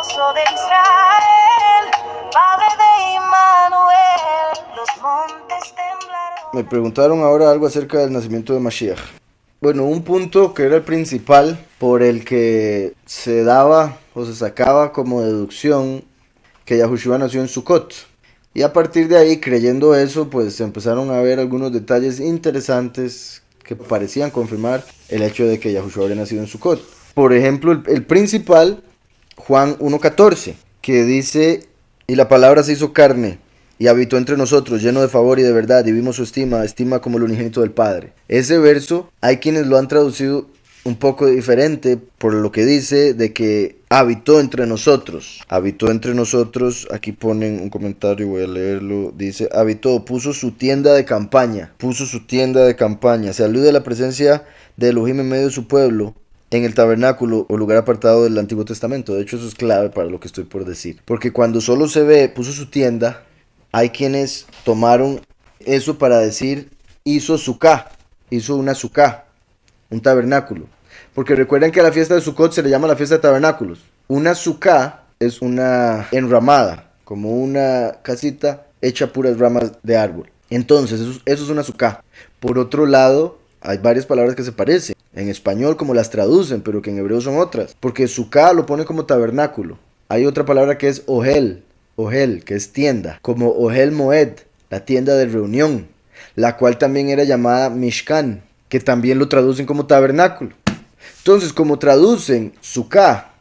de Israel, padre de Immanuel, los montes temblaron. Me preguntaron ahora algo acerca del nacimiento de Mashiach. Bueno, un punto que era el principal por el que se daba o se sacaba como deducción que Yahushua nació en Sukkot. Y a partir de ahí, creyendo eso, pues empezaron a ver algunos detalles interesantes que parecían confirmar el hecho de que Yahushua había nacido en Sukkot. Por ejemplo, el principal, Juan 1:14, que dice, y la palabra se hizo carne y habitó entre nosotros, lleno de favor y de verdad, y vimos su estima como el unigénito del Padre. Ese verso, hay quienes lo han traducido un poco diferente por lo que dice de que habitó entre nosotros. Habitó entre nosotros, aquí ponen un comentario, voy a leerlo, dice, habitó, puso su tienda de campaña, se alude a la presencia de Elohim en medio de su pueblo, en el tabernáculo o lugar apartado del Antiguo Testamento. De hecho, eso es clave para lo que estoy por decir, porque cuando solo se ve, puso su tienda, hay quienes tomaron eso para decir, hizo una suká, un tabernáculo. Porque recuerden que a la fiesta de Sukkot se le llama la fiesta de tabernáculos. Una suká es una enramada, como una casita hecha puras ramas de árbol. Entonces, eso es una suká. Por otro lado, hay varias palabras que se parecen. En español como las traducen, pero que en hebreo son otras. Porque suká lo pone como tabernáculo. Hay otra palabra que es ohel, que es tienda. Como ohel moed, la tienda de reunión. La cual también era llamada mishkan, que también lo traducen como tabernáculo. Entonces, como traducen suká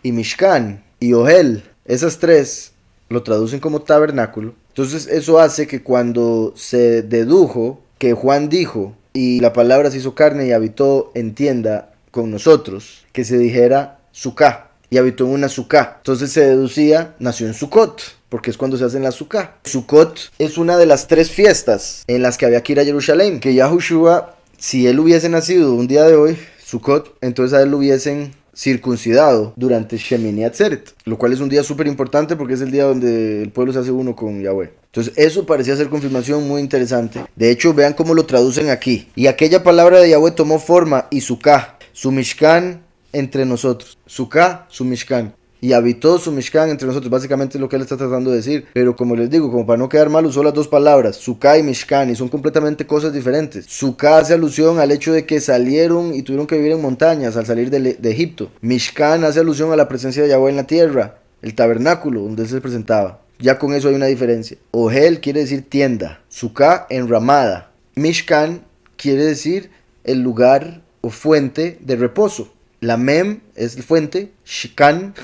y mishkan y ohel, esas tres lo traducen como tabernáculo. Entonces, eso hace que cuando se dedujo que Juan dijo, y la palabra se hizo carne y habitó en tienda con nosotros, que se dijera suká, y habitó en una suká. Entonces se deducía, nació en Sukkot, porque es cuando se hacen la suká. Sukkot es una de las 3 fiestas en las que había que ir a Jerusalén, que Yahushua, si él hubiese nacido un día de hoy, Sukkot, entonces a él lo hubiesen circuncidado durante Shemini Atzeret, lo cual es un día súper importante porque es el día donde el pueblo se hace uno con Yahweh. Entonces eso parecía ser confirmación muy interesante. De hecho, vean cómo lo traducen aquí. Y aquella palabra de Yahweh tomó forma, y suká, su mishkan entre nosotros. Suká, su mishkan. Y habitó su mishkan entre nosotros. Básicamente es lo que él está tratando de decir. Pero como les digo, como para no quedar mal, usó las 2 palabras, suká y mishkan, y son completamente cosas diferentes. Suká hace alusión al hecho de que salieron y tuvieron que vivir en montañas al salir de Egipto. Mishkan hace alusión a la presencia de Yahweh en la tierra, el tabernáculo donde él se presentaba. Ya con eso hay una diferencia. Ohel quiere decir tienda, suká enramada. Mishkan quiere decir el lugar o fuente de reposo. La mem es fuente, shikan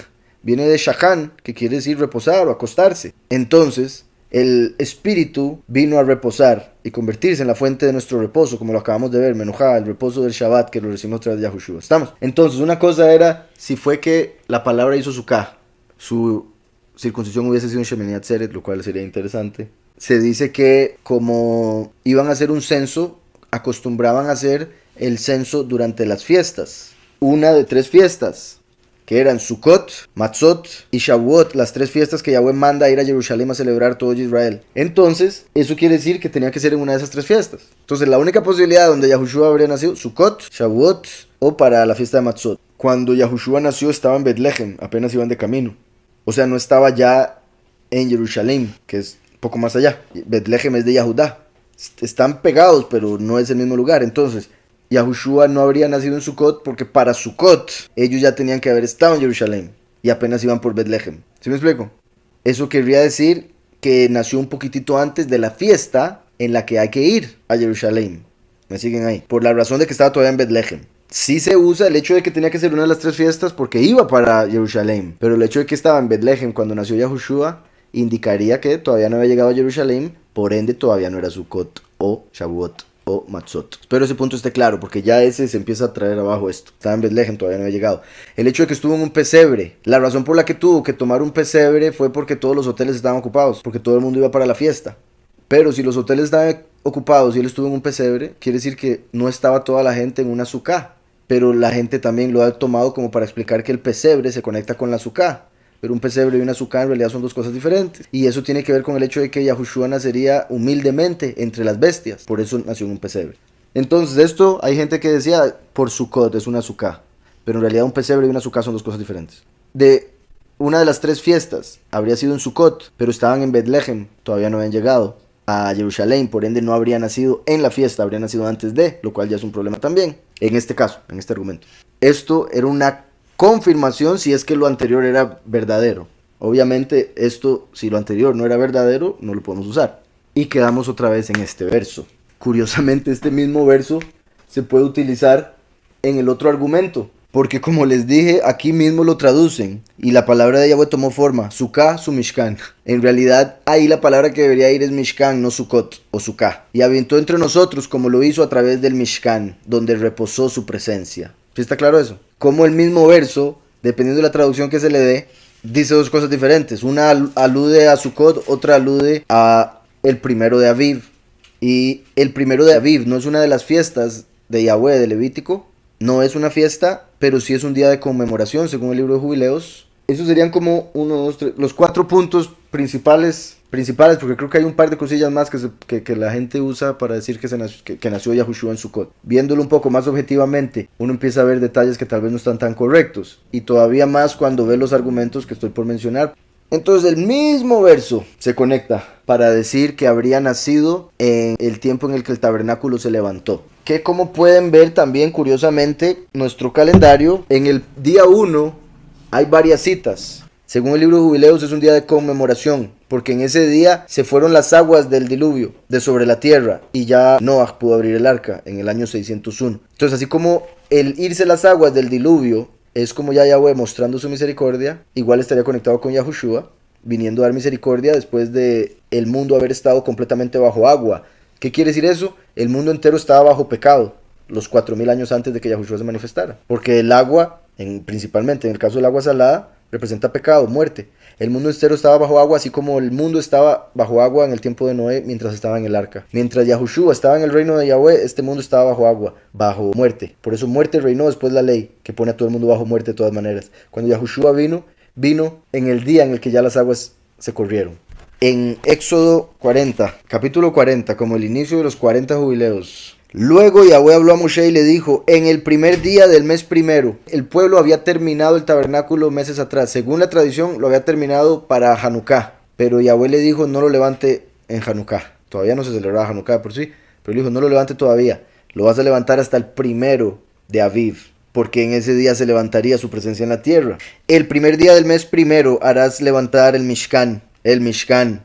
viene de shakan, que quiere decir reposar o acostarse. Entonces, el espíritu vino a reposar y convertirse en la fuente de nuestro reposo, como lo acabamos de ver, Menuhá, el reposo del Shabbat que lo recibimos tras de Yahushua. ¿Estamos? Entonces, una cosa era si fue que la palabra hizo suká, su circuncisión hubiese sido un Shemini Atzeret, lo cual sería interesante. Se dice que como iban a hacer un censo, acostumbraban a hacer el censo durante las fiestas. Una de 3 fiestas, que eran Sukkot, Matzot y Shavuot, las 3 fiestas que Yahweh manda a ir a Jerusalén a celebrar todo Israel. Entonces, eso quiere decir que tenía que ser en una de esas 3 fiestas. Entonces, la única posibilidad donde Yahushua habría nacido, Sukkot, Shavuot o para la fiesta de Matzot. Cuando Yahushua nació estaba en Betlehem, apenas iban de camino. O sea, no estaba ya en Jerusalén, que es un poco más allá. Betlehem es de Yahudá. Están pegados, pero no es el mismo lugar. Entonces, Yahushua no habría nacido en Sukkot porque para Sukkot ellos ya tenían que haber estado en Jerusalén y apenas iban por Betlehem. ¿Sí me explico? Eso querría decir que nació un poquitito antes de la fiesta en la que hay que ir a Jerusalén. ¿Me siguen ahí? Por la razón de que estaba todavía en Betlehem. Sí se usa el hecho de que tenía que ser una de las 3 fiestas porque iba para Jerusalén, pero el hecho de que estaba en Betlehem cuando nació Yahushua indicaría que todavía no había llegado a Jerusalén, por ende todavía no era Sukkot o Shavuot o Matzot. Espero ese punto esté claro, porque ya ese se empieza a traer abajo esto. Estaba en Betlehem, todavía no había llegado. El hecho de que estuvo en un pesebre, la razón por la que tuvo que tomar un pesebre fue porque todos los hoteles estaban ocupados, porque todo el mundo iba para la fiesta. Pero si los hoteles estaban ocupados y él estuvo en un pesebre, quiere decir que no estaba toda la gente en una suká. Pero la gente también lo ha tomado como para explicar que el pesebre se conecta con la suká. Pero un pesebre y una suká en realidad son 2 cosas diferentes. Y eso tiene que ver con el hecho de que Yahushua nacería humildemente entre las bestias. Por eso nació en un pesebre. Entonces esto hay gente que decía por Sukkot es una suká. Pero en realidad un pesebre y una suká son 2 cosas diferentes. De una de las 3 fiestas habría sido en Sukkot, pero estaban en Betlehem, todavía no habían llegado a Jerusalén, por ende no habría nacido en la fiesta, habría nacido antes de, lo cual ya es un problema también, en este caso, en este argumento. Esto era una confirmación si es que lo anterior era verdadero. Obviamente esto, si lo anterior no era verdadero, no lo podemos usar. Y quedamos otra vez en este verso. Curiosamente este mismo verso se puede utilizar en el otro argumento, porque como les dije, aquí mismo lo traducen y la palabra de Yahweh tomó forma, Sukkah, su Mishkan. En realidad ahí la palabra que debería ir es Mishkan, no Sukkot o Sukkah. Y habitó entre nosotros como lo hizo a través del Mishkan, donde reposó su presencia. ¿Sí está claro eso? Como el mismo verso, dependiendo de la traducción que se le dé, dice 2 cosas diferentes. Una alude a Sukkot, otra alude a el primero de Aviv. Y el primero de Aviv no es una de las fiestas de Yahweh de Levítico. No es una fiesta, pero sí es un día de conmemoración, según el libro de Jubileos. Esos serían como los 4 puntos principales, porque creo que hay un par de cosillas más que la gente usa para decir que nació Yahushua en Sukkot. Viéndolo un poco más objetivamente, uno empieza a ver detalles que tal vez no están tan correctos, y todavía más cuando ve los argumentos que estoy por mencionar. Entonces el mismo verso se conecta para decir que habría nacido en el tiempo en el que el tabernáculo se levantó. Que como pueden ver también curiosamente nuestro calendario, en el día 1 hay varias citas. Según el libro de Jubileos es un día de conmemoración, porque en ese día se fueron las aguas del diluvio de sobre la tierra y ya Noah pudo abrir el arca en el año 601. Entonces así como el irse las aguas del diluvio es como ya Yahweh mostrando su misericordia, igual estaría conectado con Yahushua, viniendo a dar misericordia después de el mundo haber estado completamente bajo agua. ¿Qué quiere decir eso? El mundo entero estaba bajo pecado, los 4000 años antes de que Yahushua se manifestara. Porque el agua, principalmente en el caso del agua salada, representa pecado, muerte. El mundo entero estaba bajo agua, así como el mundo estaba bajo agua en el tiempo de Noé mientras estaba en el arca. Mientras Yahushua estaba en el reino de Yahweh, este mundo estaba bajo agua, bajo muerte. Por eso muerte reinó después la ley, que pone a todo el mundo bajo muerte de todas maneras. Cuando Yahushua vino en el día en el que ya las aguas se corrieron. En Éxodo 40, capítulo 40, como el inicio de los 40 jubileos. Luego Yahweh habló a Moshe y le dijo, en el primer día del mes primero, el pueblo había terminado el tabernáculo meses atrás. Según la tradición, lo había terminado para Hanukkah. Pero Yahweh le dijo, no lo levante en Hanukkah. Todavía no se celebraba Hanukkah por sí, pero le dijo, no lo levante todavía. Lo vas a levantar hasta el primero de Aviv, porque en ese día se levantaría su presencia en la tierra. El primer día del mes primero harás levantar el Mishkan,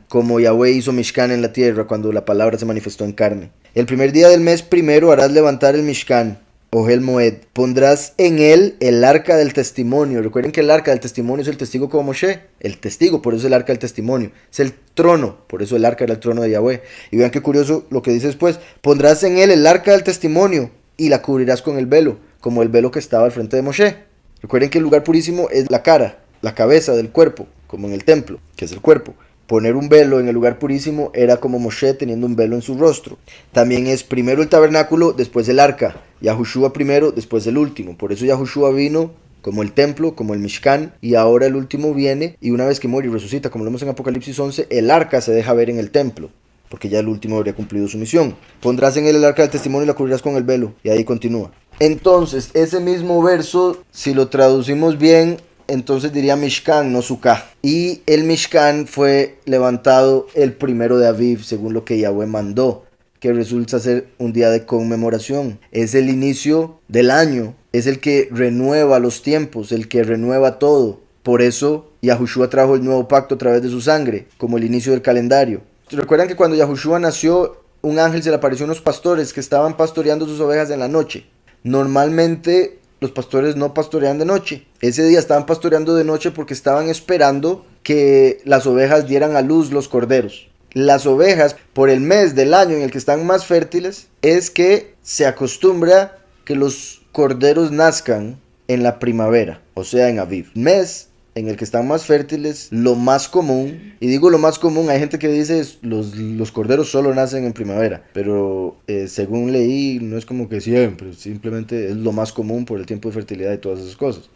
como Yahweh hizo Mishkan en la tierra cuando la palabra se manifestó en carne. El primer día del mes primero harás levantar el Mishkan, Ohel Moed. Pondrás en él el arca del testimonio. Recuerden que el arca del testimonio es el testigo como Moshe. El testigo, por eso es el arca del testimonio. Es el trono, por eso el arca era el trono de Yahweh. Y vean qué curioso lo que dice después. Pondrás en él el arca del testimonio y la cubrirás con el velo, como el velo que estaba al frente de Moshe. Recuerden que el lugar purísimo es la cara, la cabeza del cuerpo, como en el templo, que es el cuerpo. Poner un velo en el lugar purísimo era como Moshe teniendo un velo en su rostro. También es primero el tabernáculo, después el arca. Yahushua primero, después el último. Por eso Yahushua vino como el templo, como el Mishkan, y ahora el último viene, y una vez que muere y resucita, como lo vemos en Apocalipsis 11, el arca se deja ver en el templo, porque ya el último habría cumplido su misión. Pondrás en él el arca del testimonio y la cubrirás con el velo. Y ahí continúa. Entonces, ese mismo verso, si lo traducimos bien, entonces diría Mishkan, no Sukkah. Y el Mishkan fue levantado el primero de Aviv, según lo que Yahweh mandó, que resulta ser un día de conmemoración. Es el inicio del año, es el que renueva los tiempos, el que renueva todo. Por eso Yahushua trajo el nuevo pacto a través de su sangre, como el inicio del calendario. ¿Recuerdan que cuando Yahushua nació, un ángel se le apareció a unos pastores que estaban pastoreando sus ovejas en la noche? Normalmente los pastores no pastorean de noche. Ese día estaban pastoreando de noche porque estaban esperando que las ovejas dieran a luz los corderos. Las ovejas, por el mes del año en el que están más fértiles, es que se acostumbra que los corderos nazcan en la primavera, o sea en Aviv. Mes en el que están más fértiles, lo más común, y digo lo más común, hay gente que dice los corderos solo nacen en primavera, pero según leí, no es como que siempre, simplemente es lo más común por el tiempo de fertilidad y todas esas cosas.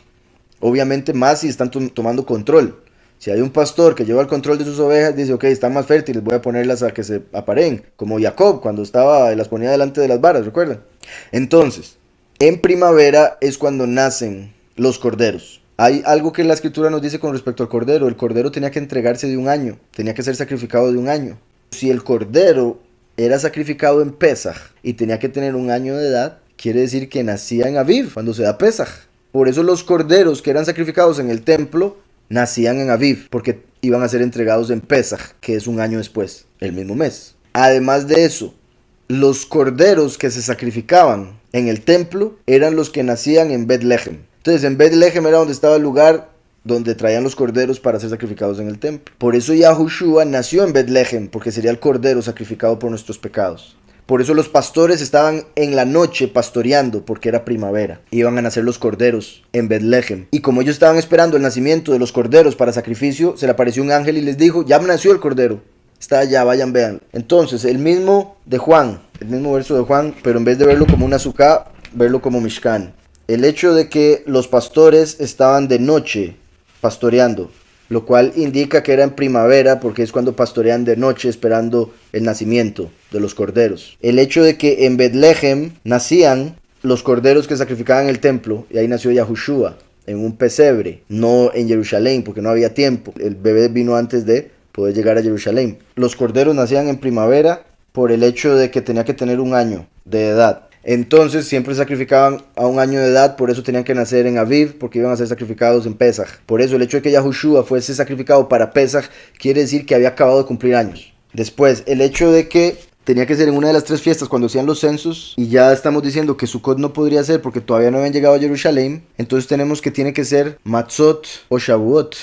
Obviamente más si están tomando control. Si hay un pastor que lleva el control de sus ovejas, dice, ok, están más fértiles, voy a ponerlas a que se apareen, como Jacob cuando las ponía delante de las varas, ¿recuerdan? Entonces, en primavera es cuando nacen los corderos. Hay algo que la escritura nos dice con respecto al cordero. El cordero tenía que entregarse de un año, tenía que ser sacrificado de un año. Si el cordero era sacrificado en Pesaj y tenía que tener un año de edad, quiere decir que nacía en Aviv, cuando se da Pesaj. Por eso los corderos que eran sacrificados en el templo nacían en Aviv, porque iban a ser entregados en Pesaj, que es un año después, el mismo mes. Además de eso, los corderos que se sacrificaban en el templo eran los que nacían en Betlehem. Entonces en Betlehem era donde estaba el lugar donde traían los corderos para ser sacrificados en el templo. Por eso Yahushua nació en Betlehem, porque sería el cordero sacrificado por nuestros pecados. Por eso los pastores estaban en la noche pastoreando, porque era primavera. Iban a nacer los corderos en Betlehem. Y como ellos estaban esperando el nacimiento de los corderos para sacrificio, se le apareció un ángel y les dijo, ya nació el cordero. Está allá, vayan, vean. Entonces, el mismo de Juan, el mismo verso de Juan, pero en vez de verlo como una azúcar, verlo como Mishkan. El hecho de que los pastores estaban de noche pastoreando, lo cual indica que era en primavera, porque es cuando pastorean de noche esperando el nacimiento de los corderos. El hecho de que en Betlehem nacían los corderos que sacrificaban en el templo, y ahí nació Yahushua, en un pesebre, no en Jerusalén, porque no había tiempo. El bebé vino antes de poder llegar a Jerusalén. Los corderos nacían en primavera por el hecho de que tenía que tener un año de edad. Entonces siempre sacrificaban a un año de edad, por eso tenían que nacer en Aviv, porque iban a ser sacrificados en Pesaj. Por eso el hecho de que Yahushua fuese sacrificado para Pesaj quiere decir que había acabado de cumplir años. Después, el hecho de que tenía que ser en una de las 3 fiestas cuando hacían los censos, y ya estamos diciendo que Sukkot no podría ser porque todavía no habían llegado a Jerusalén, entonces tenemos que tiene que ser Matzot o Shavuot,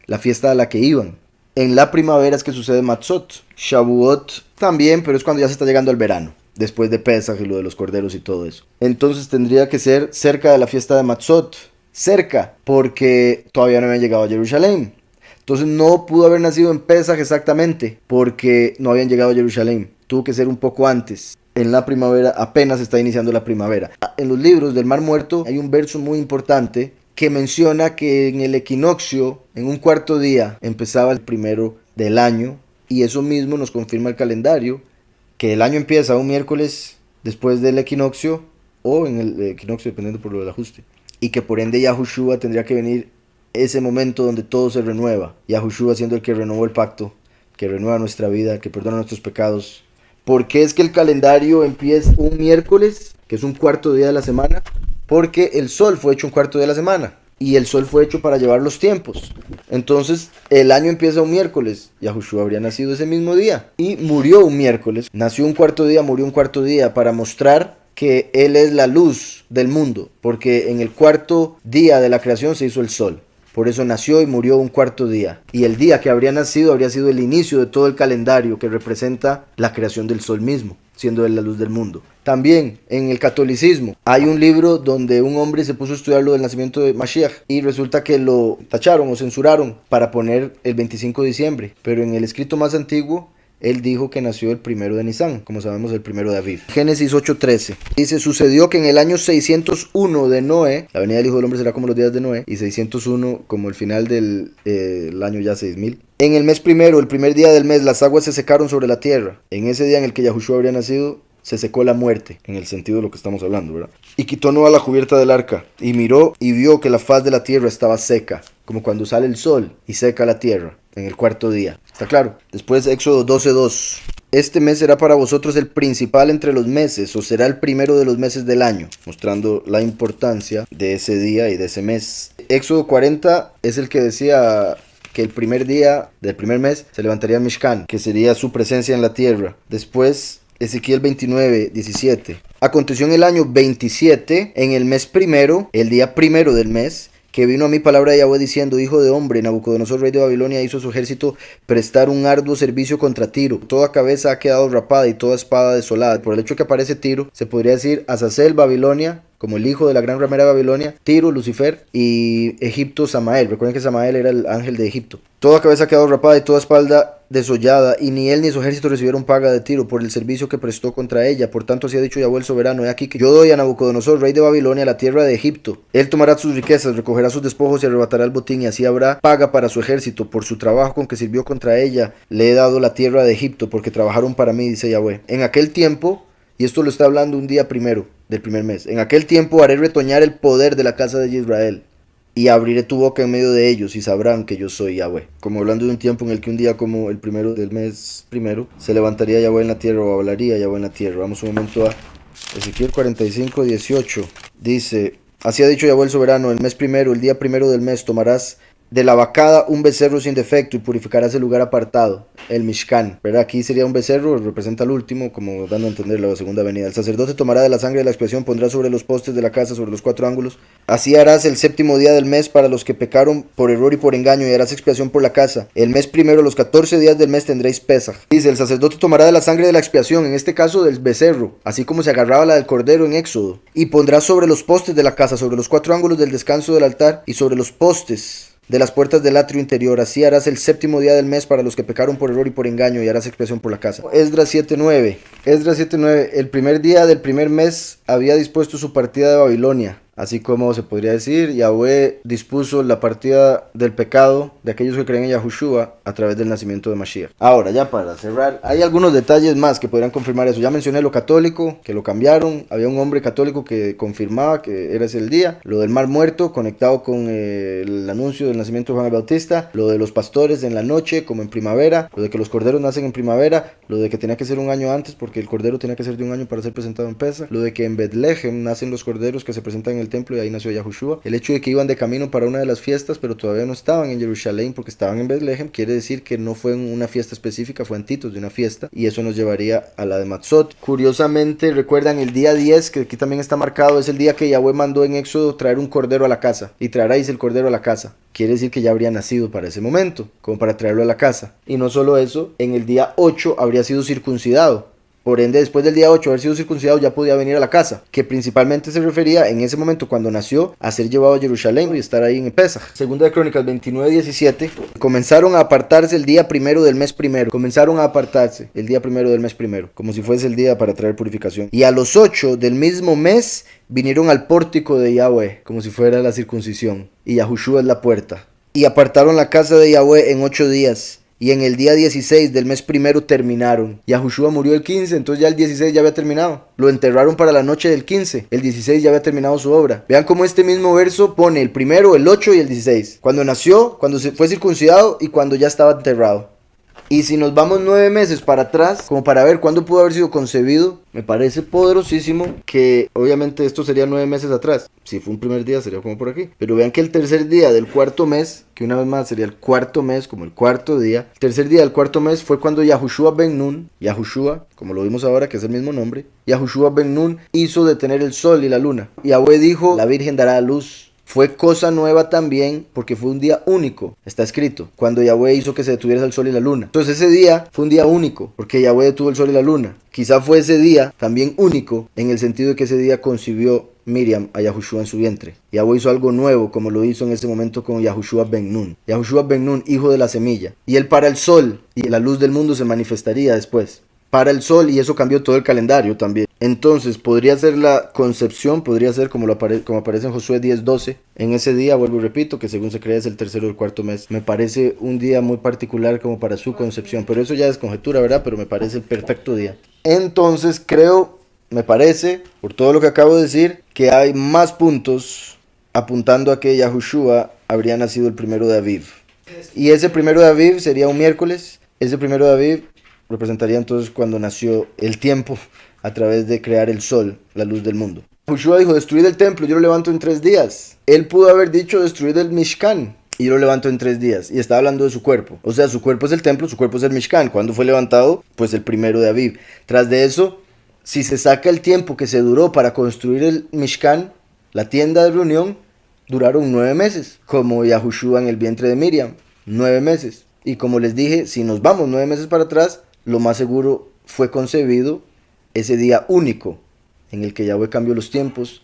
la fiesta a la que iban. En la primavera es que sucede Matzot, Shavuot también, pero es cuando ya se está llegando al verano, después de Pesaj y lo de los corderos y todo eso. Entonces tendría que ser cerca de la fiesta de Matzot, cerca, porque todavía no habían llegado a Jerusalén. Entonces no pudo haber nacido en Pesaj exactamente, porque no habían llegado a Jerusalén. Tuvo que ser un poco antes. En la primavera, apenas está iniciando la primavera. En los libros del Mar Muerto hay un verso muy importante que menciona que en el equinoccio, en un cuarto día, empezaba el primero del año, y eso mismo nos confirma el calendario, que el año empieza un miércoles después del equinoccio, o en el equinoccio, dependiendo por lo del ajuste, y que por ende Yahushua tendría que venir ese momento donde todo se renueva, Yahushua siendo el que renovó el pacto, que renueva nuestra vida, que perdona nuestros pecados. ¿Por qué es que el calendario empieza un miércoles, que es un cuarto día de la semana? Porque el sol fue hecho un cuarto día de la semana, y el sol fue hecho para llevar los tiempos. Entonces el año empieza un miércoles, Yahushua habría nacido ese mismo día, y murió un miércoles, nació un cuarto día, murió un cuarto día, para mostrar que Él es la luz del mundo, porque en el cuarto día de la creación se hizo el sol. Por eso nació y murió un cuarto día. Y el día que habría nacido habría sido el inicio de todo el calendario que representa la creación del sol mismo, siendo él la luz del mundo. También en el catolicismo hay un libro donde un hombre se puso a estudiar lo del nacimiento de Mashiach y resulta que lo tacharon o censuraron para poner el 25 de diciembre. Pero en el escrito más antiguo él dijo que nació el primero de Nisan, como sabemos el primero de Aviv. Génesis 8:13 dice, sucedió que en el año 601 de Noé, la venida del Hijo del Hombre será como los días de Noé, y 601 como el final del año ya 6000. En el mes primero, el primer día del mes, las aguas se secaron sobre la tierra. En ese día en el que Yahushua habría nacido, se secó la muerte, en el sentido de lo que estamos hablando, ¿verdad? Y quitó Noé la cubierta del arca, y miró y vio que la faz de la tierra estaba seca, como cuando sale el sol y seca la tierra, en el cuarto día. ¿Está claro? Después Éxodo 12:2. Este mes será para vosotros el principal entre los meses, o será el primero de los meses del año, mostrando la importancia de ese día y de ese mes. Éxodo 40 es el que decía que el primer día del primer mes se levantaría Mishkan, que sería su presencia en la tierra. Después Ezequiel 29:17. Aconteció en el año 27, en el mes primero, el día primero del mes, que vino a mí palabra de Yahweh diciendo, hijo de hombre, Nabucodonosor, rey de Babilonia, hizo a su ejército prestar un arduo servicio contra Tiro. Toda cabeza ha quedado rapada y toda espada desolada. Por el hecho que aparece Tiro, se podría decir Azazel, Babilonia, como el hijo de la gran ramera de Babilonia, Tiro, Lucifer, y Egipto, Samael. Recuerden que Samael era el ángel de Egipto. Toda cabeza ha quedado rapada y toda espalda desollada, y ni él ni su ejército recibieron paga de Tiro por el servicio que prestó contra ella. Por tanto, así ha dicho Yahweh el soberano, he aquí que yo doy a Nabucodonosor, rey de Babilonia, la tierra de Egipto. Él tomará sus riquezas, recogerá sus despojos y arrebatará el botín, y así habrá paga para su ejército. Por su trabajo con que sirvió contra ella, le he dado la tierra de Egipto, porque trabajaron para mí, dice Yahweh. En aquel tiempo, y esto lo está hablando un día primero del primer mes, en aquel tiempo haré retoñar el poder de la casa de Israel. y abriré tu boca en medio de ellos y sabrán que yo soy Yahweh. Como hablando de un tiempo en el que un día como el primero del mes primero se levantaría Yahweh en la tierra o hablaría Yahweh en la tierra. Vamos un momento a Ezequiel 45:18. Dice: así ha dicho Yahweh el soberano, el mes primero, el día primero del mes, tomarás de la vacada un becerro sin defecto y purificarás el lugar apartado, el Mishkan. ¿Verdad? Aquí sería un becerro, representa el último, como dando a entender la segunda venida. El sacerdote tomará de la sangre de la expiación, pondrá sobre los postes de la casa, sobre los 4 ángulos. Así harás el séptimo día del mes para los que pecaron por error y por engaño, y harás expiación por la casa. El mes primero, los 14 días del mes tendréis Pesaj. Dice: el sacerdote tomará de la sangre de la expiación, en este caso del becerro, así como se agarraba la del cordero en Éxodo, y pondrá sobre los postes de la casa, sobre los 4 ángulos del descanso del altar, y sobre los postes de las puertas del atrio interior. Así harás el séptimo día del mes para los que pecaron por error y por engaño, y harás expiación por la casa. Esdras 7:9. Esdras 7:9. El primer día del primer mes había dispuesto su partida de Babilonia. Así como se podría decir, Yahweh dispuso la partida del pecado de aquellos que creen en Yahushua a través del nacimiento de Mashiach. Ahora, ya para cerrar, hay algunos detalles más que podrían confirmar eso. Ya mencioné lo católico, que lo cambiaron. Había un hombre católico que confirmaba que era ese el día. Lo del mar muerto, conectado con el anuncio del nacimiento de Juan el Bautista. Lo de los pastores en la noche, como en primavera. Lo de que los corderos nacen en primavera. Lo de que tenía que ser un año antes, porque el cordero tenía que ser de un año para ser presentado en Pesach. Lo de que en Betlehem nacen los corderos que se presentan en el templo, y ahí nació Yahushua. El hecho de que iban de camino para una de las fiestas, pero todavía no estaban en Jerusalén porque estaban en Betlehem, quiere decir que no fue una fiesta específica, fue antitos de una fiesta, y eso nos llevaría a la de Matzot. Curiosamente, recuerdan el día 10, que aquí también está marcado, es el día que Yahweh mandó en Éxodo traer un cordero a la casa, y traeráis el cordero a la casa. Quiere decir que ya habría nacido para ese momento, como para traerlo a la casa. Y no solo eso, en el día 8 habría sido circuncidado. Por ende, después del día 8 haber sido circuncidado, ya podía venir a la casa, que principalmente se refería en ese momento cuando nació a ser llevado a Jerusalén y estar ahí en el Pesaj. Segunda de Crónicas 29:17. Comenzaron a apartarse el día primero del mes primero. Comenzaron a apartarse el día primero del mes primero, como si fuese el día para traer purificación. Y a los 8 del mismo mes vinieron al pórtico de Yahweh, como si fuera la circuncisión. Y Yahushua es la puerta. Y apartaron la casa de Yahweh en 8 días. Y en el día 16 del mes primero terminaron. Yahushua murió el 15, entonces ya el 16 ya había terminado. Lo enterraron para la noche del 15. El 16 ya había terminado su obra. Vean cómo este mismo verso pone el primero, el 8 y el 16. Cuando nació, cuando se fue circuncidado y cuando ya estaba enterrado. Y si nos vamos 9 meses para atrás, como para ver cuándo pudo haber sido concebido, me parece poderosísimo que obviamente esto sería 9 meses atrás. Si fue un primer día sería como por aquí. Pero vean que el tercer día del cuarto mes, que una vez más sería el cuarto mes, como el cuarto día. El tercer día del cuarto mes fue cuando Yahushua ben Nun, Yahushua, como lo vimos ahora que es el mismo nombre, Yahushua ben Nun hizo detener el sol y la luna. Yahweh dijo: la Virgen dará a luz. Fue cosa nueva también porque fue un día único, está escrito, cuando Yahweh hizo que se detuviera el sol y la luna. Entonces ese día fue un día único porque Yahweh detuvo el sol y la luna. Quizá fue ese día también único en el sentido de que ese día concibió Miriam a Yahushua en su vientre. Yahweh hizo algo nuevo como lo hizo en ese momento con Yahushua ben Nun. Yahushua ben Nun, hijo de la semilla. Y él para el sol y la luz del mundo se manifestaría después. Para el sol, y eso cambió todo el calendario también. Entonces podría ser la concepción, podría ser como aparece en Josué 10:12. En ese día, vuelvo y repito, que según se cree es el tercero o el cuarto mes. Me parece un día muy particular como para su concepción, pero eso ya es conjetura, ¿verdad? Pero me parece el perfecto día. Entonces creo, me parece, por todo lo que acabo de decir, que hay más puntos apuntando a que Yahushua habría nacido el primero de Aviv. Y ese primero de Aviv sería un miércoles. Ese primero de Aviv representaría entonces cuando nació el tiempo a través de crear el sol, la luz del mundo. Yahushua dijo: destruid el templo, yo lo levanto en 3 días. Él pudo haber dicho: destruid el Mishkan, y yo lo levanto en 3 días. Y está hablando de su cuerpo. O sea, su cuerpo es el templo, su cuerpo es el Mishkan. ¿Cuándo fue levantado? Pues el primero de Aviv. Tras de eso, si se saca el tiempo que se duró para construir el Mishkan, la tienda de reunión, duraron 9 meses. Como Yahushua en el vientre de Miriam, 9 meses. Y como les dije, si nos vamos 9 meses para atrás, lo más seguro fue concebido ese día único en el que Yahweh cambió los tiempos,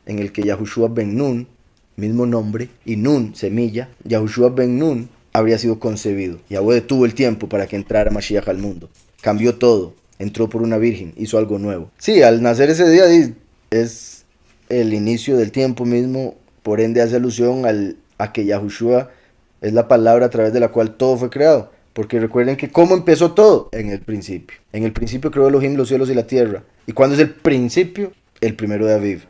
en el que Yahushua ben Nun, mismo nombre, y Nun, semilla, Yahushua ben Nun habría sido concebido. Yahweh detuvo el tiempo para que entrara Mashiach al mundo. Cambió todo, entró por una virgen, hizo algo nuevo. Sí, al nacer ese día es el inicio del tiempo mismo, por ende hace alusión a que Yahushua es la palabra a través de la cual todo fue creado. Porque recuerden que ¿cómo empezó todo? En el principio. En el principio creó Elohim los cielos y la tierra. ¿Y cuándo es el principio? El primero de Aviv.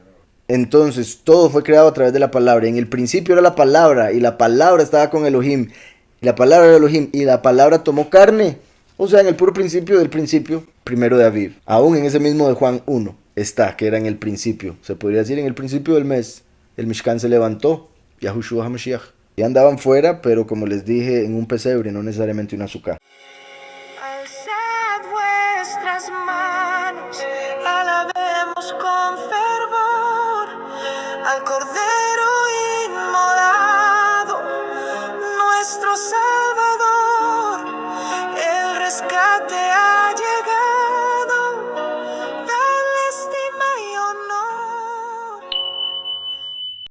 Entonces todo fue creado a través de la palabra. En el principio era la palabra y la palabra estaba con Elohim. Y la palabra era Elohim y la palabra tomó carne. O sea, en el puro principio del principio, primero de Aviv. Aún en ese mismo de Juan 1 está, que era en el principio. Se podría decir en el principio del mes. El Mishkan se levantó. Yahushua HaMashiach. Y andaban fuera, pero como les dije, en un pesebre, no necesariamente una azúcar. Alzad vuestras manos, alabemos con fervor al Cordero.